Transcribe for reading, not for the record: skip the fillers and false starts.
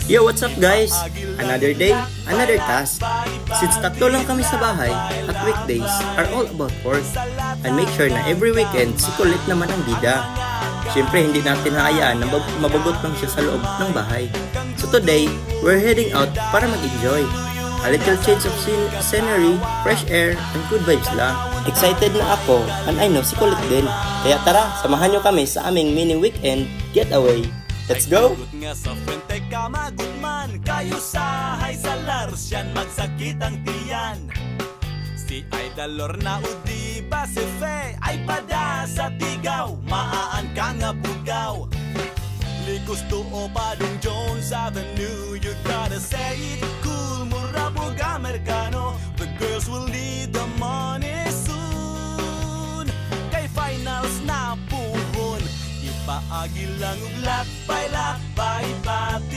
Yo, what's up guys? Another day, another task. Since tatlo lang kami sa bahay at weekdays are all about work, I make sure na every weekend si Kulit naman ang bida. Siyempre hindi natin hayaan na mabagot lang siya sa loob ng bahay. So today, we're heading out para mag-enjoy. A little change of scenery, fresh air, and good vibes lang. Excited na ako and I know si Kulit din. Kaya tara, samahan nyo kami sa aming mini weekend getaway. Let's go! Nga sa frente ka magudman, kayo sa hay sa larsyan, magsakit ang tiyan. Si Idol Lorna Udi ba si Fe ay pada sa tigaw, maaan ka nga bugaw. Ligos to o Padong Jones Avenue, you gotta say it cool, mura po Amerikano. The girls will need the money soon, kay finals na puhon. Ipaagi lang ug lakbay pati